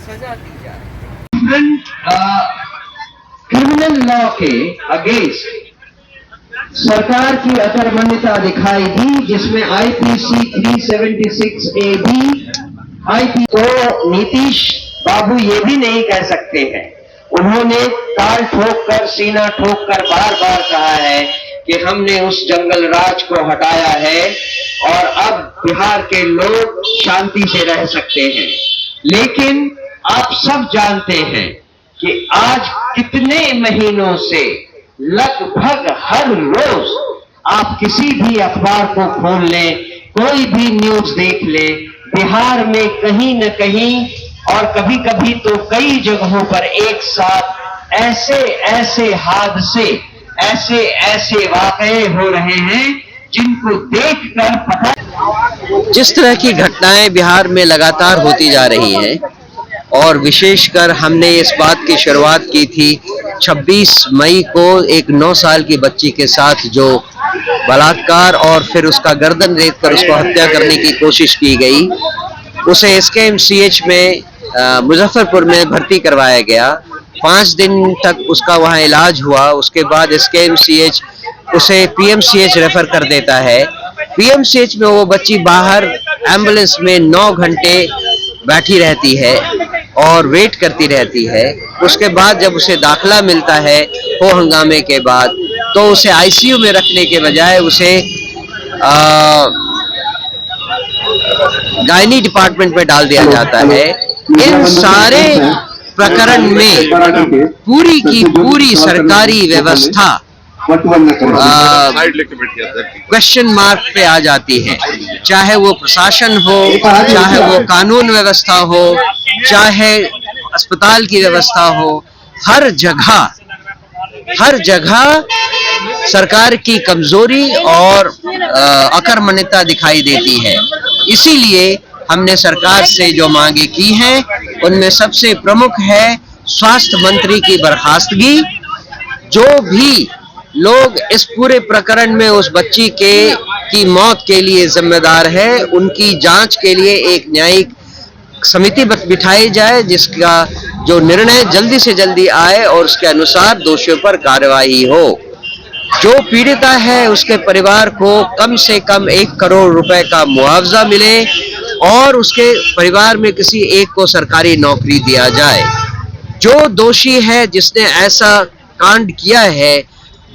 सजा दी जाए। Criminal law के अगेंस्ट सरकार की अकर्मण्यता दिखाई दी, जिसमें आईपीसी 376A भी आईपी तो नीतीश बाबू ये भी नहीं कह सकते हैं। उन्होंने ताल ठोक कर, सीना ठोक कर बार बार कहा है कि हमने उस जंगल राज को हटाया है और अब बिहार के लोग शांति से रह सकते हैं। लेकिन आप सब जानते हैं कि आज कितने महीनों से लगभग हर रोज आप किसी भी अखबार को खोल लें, कोई भी न्यूज देख ले, बिहार में कहीं न कहीं और कभी कभी तो कई जगहों पर एक साथ ऐसे हादसे, ऐसे वाकये हो रहे हैं जिनको देखकर पता। जिस तरह की घटनाएं बिहार में लगातार होती जा रही हैं और विशेषकर हमने इस बात की शुरुआत की थी 26 मई को एक 9 साल की बच्ची के साथ जो बलात्कार और फिर उसका गर्दन रेत कर उसको हत्या करने की कोशिश की गई, उसे SKMCH में मुजफ्फरपुर में भर्ती करवाया गया। 5 दिन तक उसका वहां इलाज हुआ। उसके बाद SKMCH उसे PMCH रेफर कर देता है। PMCH में वो बच्ची बाहर एम्बुलेंस में 9 घंटे बैठी रहती है और वेट करती रहती है। उसके बाद जब उसे दाखिला मिलता है हो हंगामे के बाद, तो उसे ICU में रखने के बजाय उसे गायनी डिपार्टमेंट में डाल दिया जाता है। इन सारे प्रकरण में पूरी की पूरी सरकारी व्यवस्था क्वेश्चन मार्क पे आ जाती है, चाहे वो प्रशासन हो, चाहे वो कानून व्यवस्था हो, चाहे अस्पताल की व्यवस्था हो। हर जगह सरकार की कमजोरी और अकर्मण्यता दिखाई देती है। इसीलिए हमने सरकार से जो मांगे की हैं उनमें सबसे प्रमुख है स्वास्थ्य मंत्री की बर्खास्तगी। जो भी लोग इस पूरे प्रकरण में उस बच्ची की मौत के लिए जिम्मेदार है, उनकी जांच के लिए एक न्यायिक समिति बिठाई जाए, जिसका जो निर्णय जल्दी से जल्दी आए और उसके अनुसार दोषियों पर कार्रवाई हो। जो पीड़िता है उसके परिवार को कम से कम 1 करोड़ रुपए का मुआवजा मिले और उसके परिवार में किसी एक को सरकारी नौकरी दिया जाए। जो दोषी है, जिसने ऐसा कांड किया है,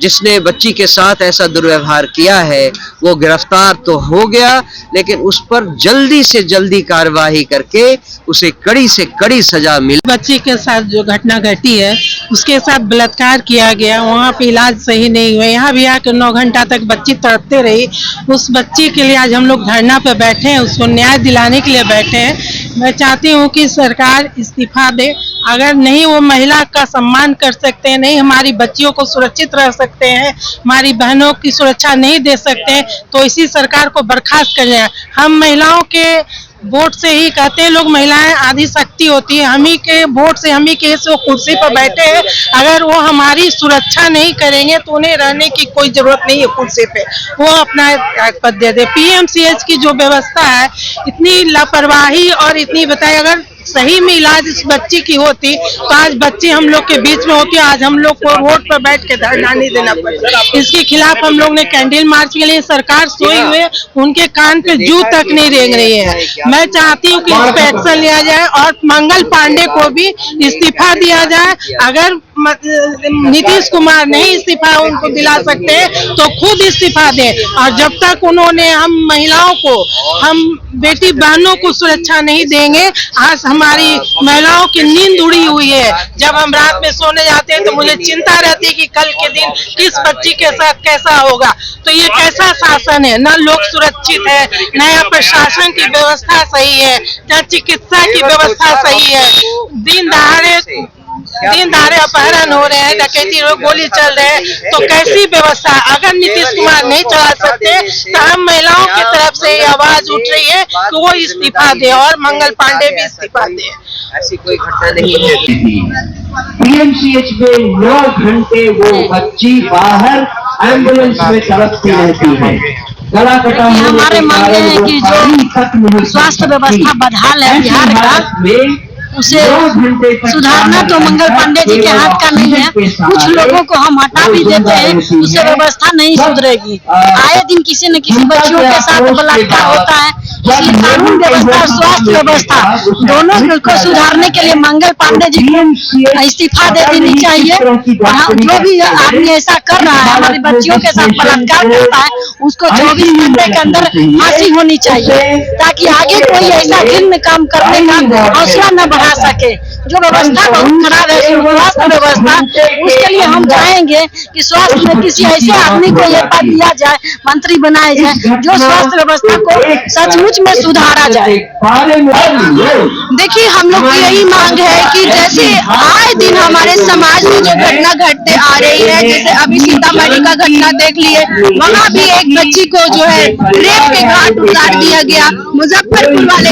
जिसने बच्ची के साथ ऐसा दुर्व्यवहार किया है, वो गिरफ्तार तो हो गया, लेकिन उस पर जल्दी से जल्दी कार्रवाई करके उसे कड़ी से कड़ी सजा मिले। बच्ची के साथ जो घटना घटी है, उसके साथ बलात्कार किया गया, वहाँ पे इलाज सही नहीं हुआ, यहाँ भी आकर 9 घंटा तक बच्ची तड़पते रही। उस बच्ची के लिए आज हम लोग धरना पे बैठे हैं, उसको न्याय दिलाने के लिए बैठे हैं। मैं चाहती हूँ कि सरकार इस्तीफा दे। अगर नहीं वो महिला का सम्मान कर सकते हैं, नहीं हमारी बच्चियों को सुरक्षित रह सकते हैं, हमारी बहनों की सुरक्षा नहीं दे सकते हैं, तो इसी सरकार को बर्खास्त कर जाए। हम महिलाओं के वोट से ही कहते हैं, लोग महिलाएं आधी शक्ति होती है, हम ही के वोट से, हम ही के वो कुर्सी पर बैठे हैं। अगर वो हमारी सुरक्षा नहीं करेंगे तो उन्हें रहने की कोई जरूरत नहीं है कुर्सी पे, वो अपना पद दे दे। PMCH की जो व्यवस्था है, इतनी लापरवाही और इतनी बताए, अगर सही में इलाज इस बच्ची की होती तो आज बच्ची हम लोग के बीच में होती, आज हम लोग को रोड पर बैठ के धरना नहीं देना पड़ता। इसके खिलाफ हम लोग ने कैंडल मार्च के लिए, सरकार सोई हुए, उनके कान पे जू तक नहीं रेंग रही है। मैं चाहती हूँ कि इस पे एक्शन लिया जाए और मंगल पांडे को भी इस्तीफा दिया जाए। अगर नीतीश कुमार नहीं इस्तीफा उनको दिला सकते तो खुद इस्तीफा दें। और जब तक उन्होंने हम महिलाओं को, हम बेटी बहनों को सुरक्षा नहीं देंगे, आज हमारी महिलाओं की नींद उड़ी हुई है। जब हम रात में सोने जाते हैं तो मुझे चिंता रहती है कि कल के दिन किस बच्ची के साथ कैसा होगा। तो ये कैसा शासन है, न लोग सुरक्षित है, न यहाँ प्रशासन की व्यवस्था सही है, न चिकित्सा की व्यवस्था सही है। दिन दहाड़े अपहरण हो रहे हैं, डकैती गोली चल रहे हैं, तो कैसी व्यवस्था। अगर नीतीश कुमार नहीं चला सकते तो हम महिलाओं की तरफ से आवाज उठ रही है कि वो इस्तीफा दे और मंगल पांडे भी इस्तीफा दे। ऐसी कोई घटना नहीं है। PMCH में 9 घंटे वो बच्ची बाहर एम्बुलेंस में तड़पती रहती है। गला कटा हमारे मांगे हैं कि जो स्वास्थ्य व्यवस्था बदहाल है बिहार का, उसे सुधारना तो मंगल पांडे जी के हाथ का नहीं है। कुछ लोगों को हम हटा भी देते हैं, उससे व्यवस्था नहीं सुधरेगी। आए दिन किसी न किसी बच्चियों के साथ बलात्कार होता है, इसलिए कानून व्यवस्था और स्वास्थ्य व्यवस्था दोनों को सुधारने के लिए मंगल पांडे जी को इस्तीफा दे देनी चाहिए। और जो भी आदमी ऐसा कर रहा है, हमारी बच्चियों के साथ बलात्कार करता है, उसको 24 घंटे के अंदर फांसी होनी चाहिए, ताकि आगे कोई ऐसा घिन्न काम करने का हौसला न बढ़ा सके। जो व्यवस्था बहुत खराब है स्वास्थ्य व्यवस्था, उसके लिए हम चाहेंगे कि स्वास्थ्य में किसी ऐसे आदमी को ये पद दिया जाए, मंत्री बनाया जाए, जो स्वास्थ्य व्यवस्था को सचमुच में सुधारा जाए। देखिए, हम लोग की यही मांग है कि जैसे आए दिन हमारे समाज में जो घटना घटते आ रही है, जैसे अभी सीतामढ़ी का घटना देख लिए, वहाँ भी एक बच्ची को जो है रेप के घाट उतार दिया गया। मुजफ्फरपुर वाले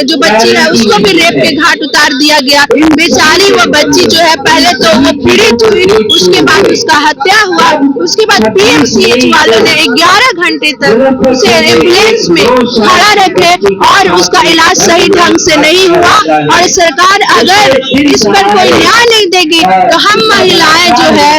जो बच्ची है उसको भी रेप के घाट उतार दिया गया। बेचारी वो बच्ची जो है पहले तो वो पीड़ित हुई, उसके बाद उसका हत्या हुआ, उसके बाद पीएमसीएच वालों ने 11 घंटे तक उसे एम्बुलेंस में खड़ा रखे और उसका इलाज सही ढंग से नहीं हुआ। और सरकार अगर इस पर कोई न्याय नहीं देगी तो हम महिलाएं जो है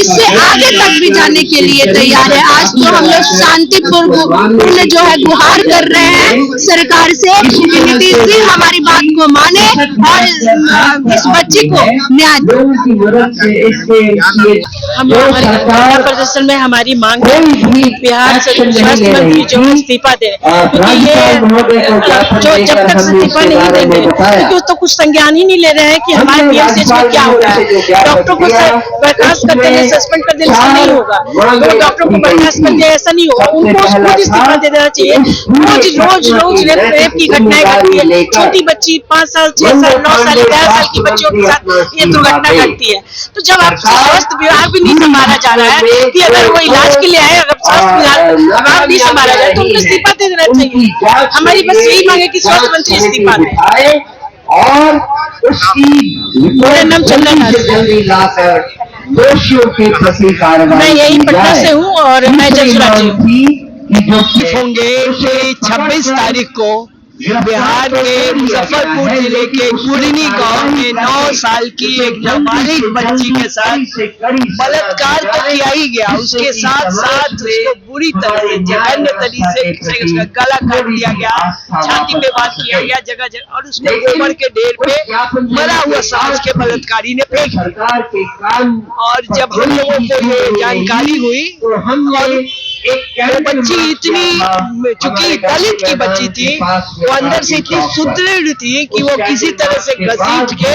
इससे आगे तक भी जाने के लिए तैयार है। आज तो हम लोग शांतिपूर्ण जो है गुहार कर रहे हैं सरकार से कि नीतीश जी हमारी बात को माने और इस बच्ची को न्याय दो। हम हमारे प्रदर्शन में हमारी मांग है बिहार स्वास्थ्य मंत्री जो इस्तीफा दे, क्योंकि ये जो जब तक इस्तीफा नहीं देंगे क्योंकि तो कुछ संज्ञान ही नहीं ले रहे हैं कि हमारे पीएमसीएच में क्या हो रहा है। डॉक्टर को बर्खास्त कर देने सस्पेंड कर देने से नहीं होगा, तो डॉक्टर को बर्खास्त कर दिया ऐसा नहीं होगा, उनको खुद इस्तीफा दे देना चाहिए। रोज रेप की घटनाएं घटती है, छोटी बच्ची 5 साल 6 साल 9 साल 11 साल की बच्चियों के साथ ये दुर्घटना घटती है। तो जब आपका स्वास्थ्य विभाग भी नहीं संभाला जा रहा है कि अगर वो इलाज के लिए आए, अगर स्वास्थ्य विभाग नहीं संभाला जाए तो उनको इस्तीफा दे देना चाहिए। हमारी बस यही मांग है कि स्वास्थ्य मंत्री इस्तीफा दें। और उसकी मेरा नाम चंदन जल्दी लाकर दोषियों के प्रति कार्रवाई। मैं यही पटना से हूँ और मैं जसराज होंगे 26 तारीख को बिहार के मुजफ्फरपुर जिले के कुरनी गांव में 9 साल की एक नाबालिग बच्ची के साथ बलात्कार तो किया ही गया, उसके साथ साथ उसको बुरी तरह से जघन्य तरीके से उसका गला काट दिया गया, छाती पे वार किया गया जगह जगह, और उसको गोबर के ढेर पे मरा हुआ समाज के बलात्कारी ने फेंक दिया। और जब हम लोगों को ये जानकारी हुई और वो बच्ची इतनी चूंकि दलित की बच्ची थी, वो अंदर से इतनी सुदृढ़ थी कि वो किसी तरह से घसीट के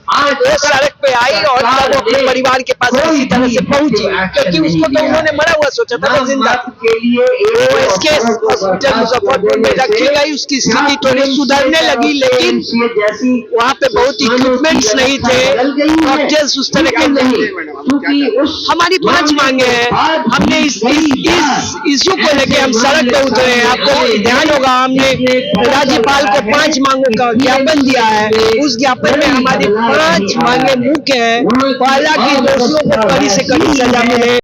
वो सड़क पे आई और तब वो अपने परिवार के पास किसी तरह से पहुंची, क्योंकि उसको तो उन्होंने मरा हुआ सोचा था, जिंदा। वो इसके हॉस्पिटल मुजफ्फरपुर में रखी गई, उसकी स्थिति थोड़ी सुधरने लगी, लेकिन वहाँ पे बहुत इक्विपमेंट्स नहीं थे, डॉक्टर्स उस तरह के नहीं। हमारी 5 मांगे हैं, हमने इस इश्यू को लेके हम सड़क पे उतरे हैं। आपको ध्यान होगा हमने राज्यपाल को 5 मांगों का ज्ञापन दिया है, उस ज्ञापन में हमारी 5 मांगे मुख्य है। पहला कि दोषियों को कड़ी से कड़ी सजा मिले।